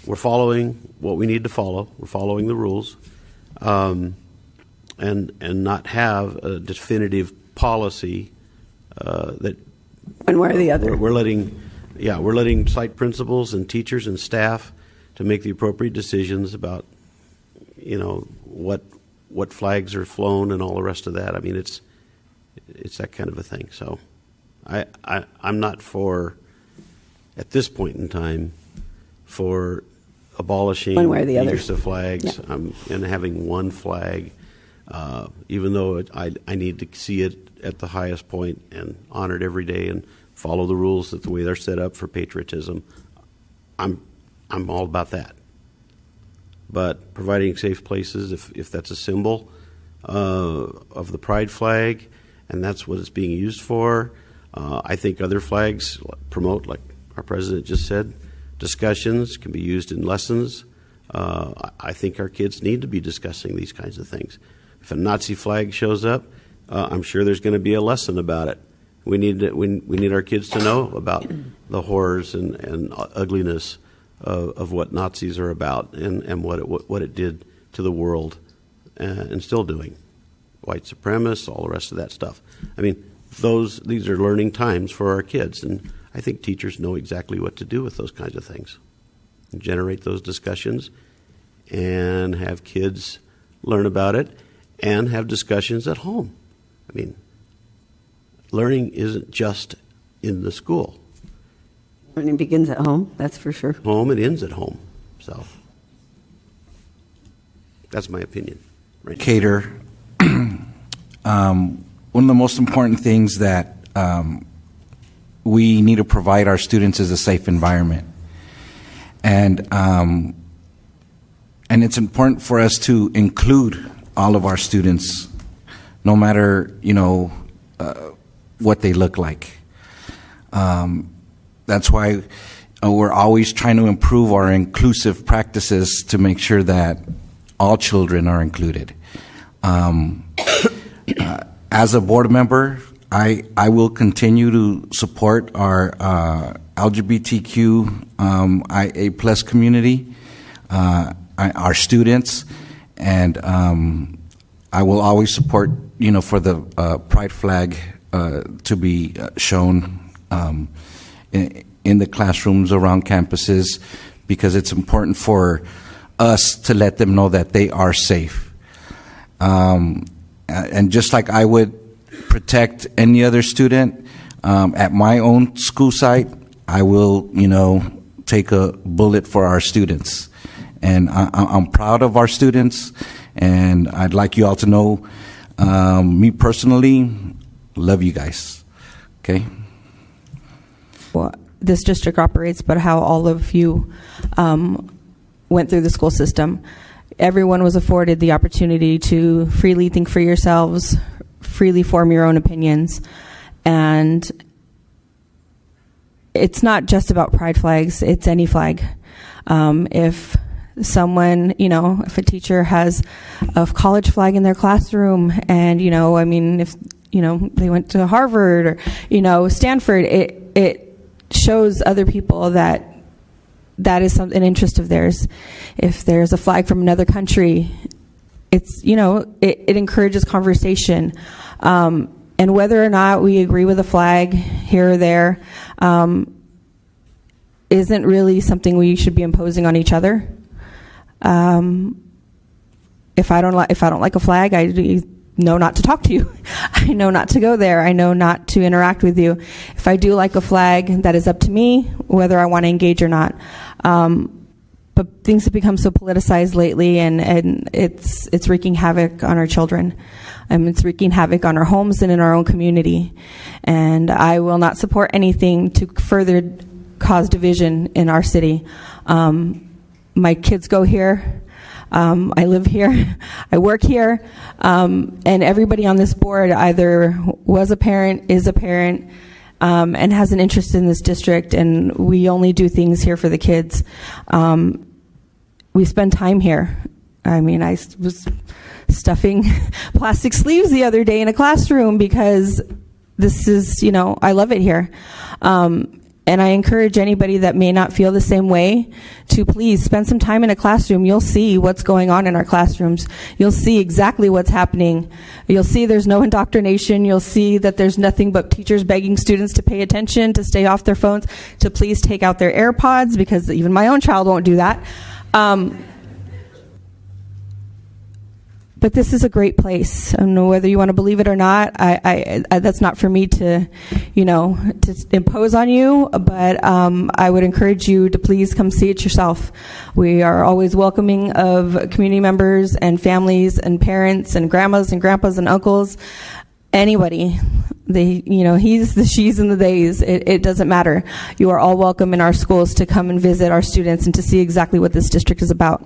we're following what we need to follow. We're following the rules, and not have a definitive policy that one way or the other. We're letting site principals and teachers and staff to make the appropriate decisions about, what flags are flown and all the rest of that. I mean, it's that kind of a thing. So I'm not for, at this point in time, for abolishing one way or the the other use of flags, yeah. And having one flag, even though I need to see it at the highest point and honor it every day and follow the rules that the way they're set up for patriotism. I'm all about that. But providing safe places, if that's a symbol of the pride flag, and that's what it's being used for, I think other flags promote, like our president just said, discussions can be used in lessons. I think our kids need to be discussing these kinds of things. If a Nazi flag shows up, I'm sure there's going to be a lesson about it. We need our kids to know about the horrors and ugliness of what Nazis are about and what it did to the world and still doing. White supremacists, all the rest of that stuff. I mean, these are learning times for our kids, and I think teachers know exactly what to do with those kinds of things. And generate those discussions and have kids learn about it and have discussions at home. I mean, learning isn't just in the school. Learning begins at home, that's for sure. Home, it ends at home. So that's my opinion. Right. Cater. One of the most important things that we need to provide our students is a safe environment. And it's important for us to include all of our students, no matter, what they look like. That's why we're always trying to improve our inclusive practices to make sure that all children are included. As a board member, I will continue to support our LGBTQ IA plus community, our students, and I will always support, for the pride flag to be shown in the classrooms around campuses, because it's important for us to let them know that they are safe. And just like I would protect any other student at my own school site, I will, take a bullet for our students. And I'm proud of our students, and I'd like you all to know, me personally, love you guys. Okay? Well, this district operates, but how all of you went through the school system. Everyone was afforded the opportunity to freely think for yourselves, freely form your own opinions, and it's not just about pride flags, it's any flag. If someone, if a teacher has a college flag in their classroom and, if, they went to Harvard or, Stanford, it shows other people that is an interest of theirs. If there's a flag from another country, it's, it encourages conversation. And whether or not we agree with a flag here or there, isn't really something we should be imposing on each other. If I don't like a flag, I know not to talk to you. I know not to go there. I know not to interact with you. If I do like a flag, that is up to me, whether I want to engage or not. But things have become so politicized lately, and it's wreaking havoc on our children. It's wreaking havoc on our homes and in our own community. And I will not support anything to further cause division in our city. My kids go here. I live here. I work here. And everybody on this board either was a parent, is a parent, and has an interest in this district. And we only do things here for the kids. We spend time here. I mean, I was stuffing plastic sleeves the other day in a classroom because this is, I love it here. And I encourage anybody that may not feel the same way to please spend some time in a classroom. You'll see what's going on in our classrooms. You'll see exactly what's happening. You'll see there's no indoctrination. You'll see that there's nothing but teachers begging students to pay attention, to stay off their phones, to please take out their AirPods, because even my own child won't do that. But this is a great place. I don't know whether you want to believe it or not. I that's not for me to, to impose on you. But I would encourage you to please come see it yourself. We are always welcoming of community members and families and parents and grandmas and grandpas and uncles. Anybody, he's, the she's, and the theys. It doesn't matter. You are all welcome in our schools to come and visit our students and to see exactly what this district is about.